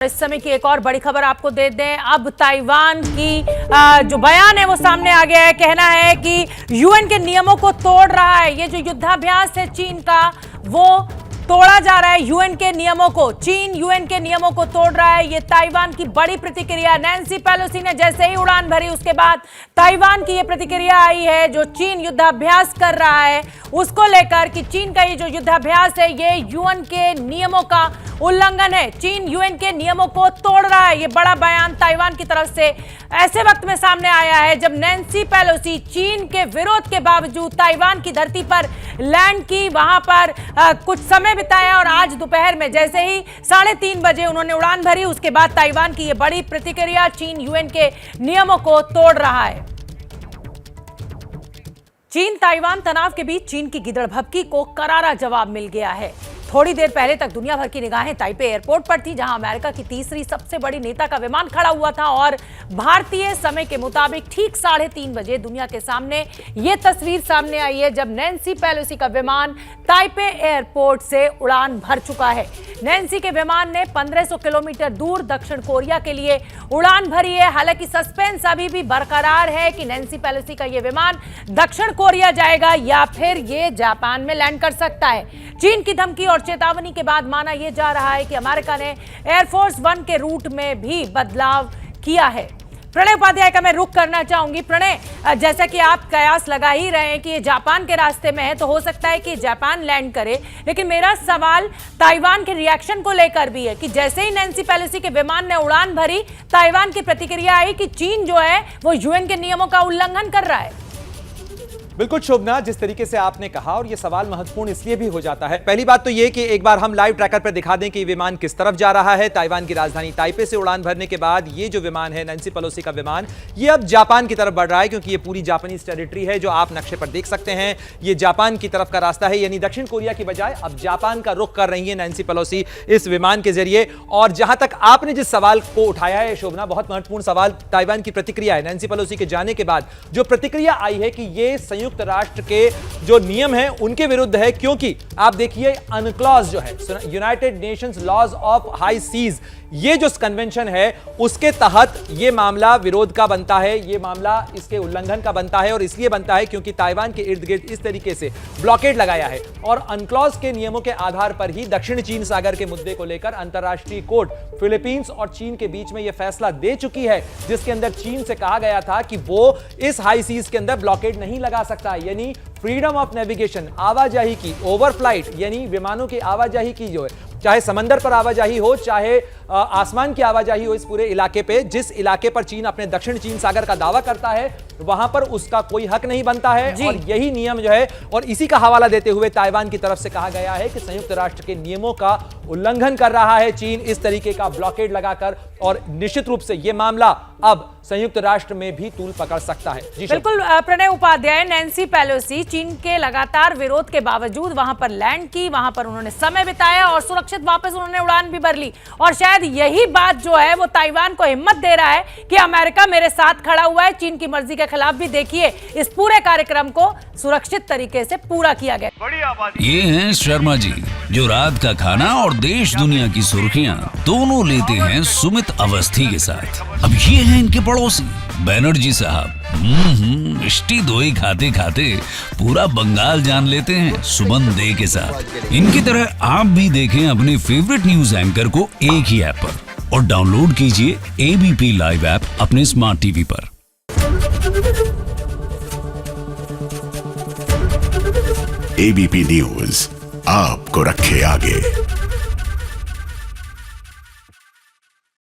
इस समय की एक और बड़ी खबर आपको दे दें। अब ताइवान की जो बयान है वो सामने आ गया है। कहना है कि यूएन के नियमों को तोड़ रहा है। ये जो युद्धाभ्यास है चीन का, वो तोड़ा जा रहा है यूएन के नियमों को। चीन यूएन के नियमों को तोड़ रहा है। ये ताइवान की बड़ी प्रतिक्रिया। नैन्सी पेलोसी ने जैसे ही उड़ान भरी, उसके बाद ताइवान की ये प्रतिक्रिया आई है। जो चीन युद्धाभ्यास कर रहा है उसको लेकर कि चीन का ये जो युद्धाभ्यास है ये यूएन के नियमों का उल्लंघन है। चीन यूएन के नियमों को तोड़ रहा है। ये बड़ा बयान ताइवान की तरफ से ऐसे वक्त में सामने आया है जब नैन्सी पेलोसी चीन के विरोध के बावजूद ताइवान की धरती पर लैंड की, वहां पर कुछ समय बिताया और आज दोपहर में जैसे ही 3:30 बजे उन्होंने उड़ान भरी, उसके बाद ताइवान की ये बड़ी प्रतिक्रिया। चीन यूएन के नियमों को तोड़ रहा है। चीन ताइवान तनाव के बीच चीन की गिदड़भक्की को करारा जवाब मिल गया है। थोड़ी देर पहले तक दुनिया भर की निगाहें ताइपे एयरपोर्ट पर थी, जहां अमेरिका की तीसरी सबसे बड़ी नेता का विमान खड़ा हुआ था और भारतीय समय के मुताबिक ठीक 3:30 बजे दुनिया के सामने यह तस्वीर सामने आई है जब नैन्सी पेलोसी का विमान ताइपे एयरपोर्ट से उड़ान भर चुका है। नैन्सी के विमान ने 1500 किलोमीटर दूर दक्षिण कोरिया के लिए उड़ान भरी है। हालांकि सस्पेंस अभी भी बरकरार है कि नैन्सी पेलोसी का यह विमान दक्षिण कोरिया जाएगा या फिर ये जापान में लैंड कर सकता है। चीन की धमकी और चेतावनी के बाद माना यह जा रहा है कि अमेरिका ने एयरफोर्स 1 के रूट में भी बदलाव किया है। प्रणय उपाध्याय का मैं रुख करना चाहूंगी। प्रणय, जैसा कि आप कयास लगा ही रहे हैं कि ये जापान के रास्ते में है, तो हो सकता है कि जापान लैंड करे, लेकिन मेरा सवाल ताइवान के रिएक्शन को लेकर भी है कि जैसे ही नैन्सी पेलोसी के विमान ने उड़ान भरी, ताइवान की प्रतिक्रिया आई कि चीन जो है वो यूएन के नियमों का उल्लंघन कर रहा है। बिल्कुल शोभना, जिस तरीके से आपने कहा, और ये सवाल महत्वपूर्ण इसलिए भी हो जाता है। पहली बात तो ये कि एक बार हम लाइव ट्रैकर पर दिखा दें कि विमान किस तरफ जा रहा है। ताइवान की राजधानी ताइपे से उड़ान भरने के बाद ये जो विमान है नैन्सी पेलोसी का विमान, ये अब जापान की तरफ बढ़ रहा है, क्योंकि ये पूरी जापानीज टेरिटरी है जो आप नक्शे पर देख सकते हैं। ये जापान की तरफ का रास्ता है, यानी दक्षिण कोरिया की बजाय अब जापान का रुख कर रही है नैन्सी पेलोसी इस विमान के जरिए। और जहां तक आपने जिस सवाल को उठाया है शोभना, बहुत महत्वपूर्ण सवाल ताइवान की प्रतिक्रिया है। नैन्सी पेलोसी के जाने के बाद जो प्रतिक्रिया आई है कि ये संयुक्त राष्ट्र के जो नियम है उनके विरुद्ध है, क्योंकि आप देखिए अनक्लॉज जो है United Nations laws of high seas, ये जो कन्वेंशन है उसके तहत ये मामला विरोध का बनता है, ये मामला इसके उल्लंघन का बनता है। और इसलिए बनता है क्योंकि ताइवान के इर्द गिर्द इस तरीके से ब्लॉकेड लगाया है। और अनक्लॉज के नियमों के आधार पर ही दक्षिण चीन सागर के मुद्दे को लेकर अंतरराष्ट्रीय कोर्ट फिलीपींस और चीन के बीच में यह फैसला दे चुकी है, जिसके अंदर चीन से कहा गया था कि वो इस हाई सीज के अंदर ब्लॉकेड नहीं लगा सकता। यानी फ्रीडम ऑफ नेविगेशन, आवाजाही की, ओवरफ्लाइट यानी विमानों की आवाजाही की, जो है चाहे समंदर पर आवाजाही हो चाहे आसमान की आवाजाही हो, इस पूरे इलाके पे, जिस इलाके पर चीन अपने दक्षिण चीन सागर का दावा करता है वहां पर उसका कोई हक नहीं बनता है। और यही नियम जो है, और इसी का हवाला देते हुए ताइवान की तरफ से कहा गया है कि संयुक्त राष्ट्र के नियमों का उल्लंघन कर रहा है चीन इस तरीके का ब्लॉकेड लगाकर। और निश्चित रूप से यह मामला अब संयुक्त राष्ट्र में भी तूल पकड़ सकता है। जी बिल्कुल प्रणय उपाध्याय, नैन्सी पेलोसी चीन के लगातार विरोध के बावजूद वहां पर लैंड की, वहां पर उन्होंने समय बिताया और सुरक्षित वापस उन्होंने उड़ान भी भर ली। और शायद यही बात जो है वो ताइवान को हिम्मत दे रहा है कि अमेरिका मेरे साथ खड़ा हुआ है, चीन की मर्जी के खिलाफ भी देखिए इस पूरे कार्यक्रम को सुरक्षित तरीके से पूरा किया गया। ये हैं शर्मा जी, जो रात का खाना और देश दुनिया की सुर्खियां दोनों लेते हैं सुमित अवस्थी के साथ। अब ये हैं इनके पड़ोसी बैनर्जी साहब। मिष्टी दोई खाते खाते पूरा बंगाल जान लेते हैं सुमन दे के साथ। इनकी तरह आप भी देखें अपने फेवरेट न्यूज एंकर को एक ही ऐप पर, और डाउनलोड कीजिए एबीपी लाइव ऐप अपने स्मार्ट टीवी पर। एबीपी न्यूज आपको रखे आगे।